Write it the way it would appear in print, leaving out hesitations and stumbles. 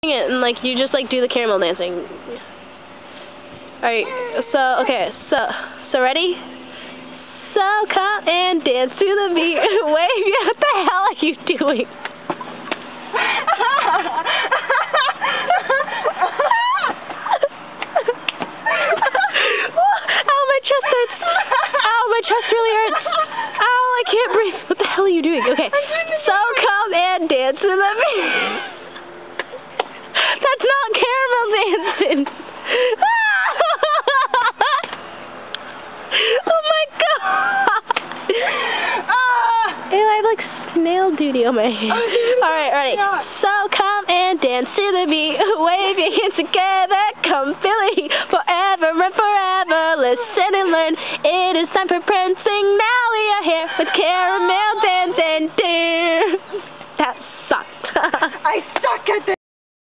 it and like you just like do the caramel dancing. Alright, okay, so ready? So come and dance to the beat. Wait, what the hell are you doing? Ow, my chest hurts. Ow, my chest really hurts. Ow, I can't breathe. What the hell are you doing? Okay, so come and dance to the beat. That's not caramel dancing. Oh my god! Ew, I have like snail duty on my hand. Alright, ready. So come and dance to the beat. Wave your hands together. Come feel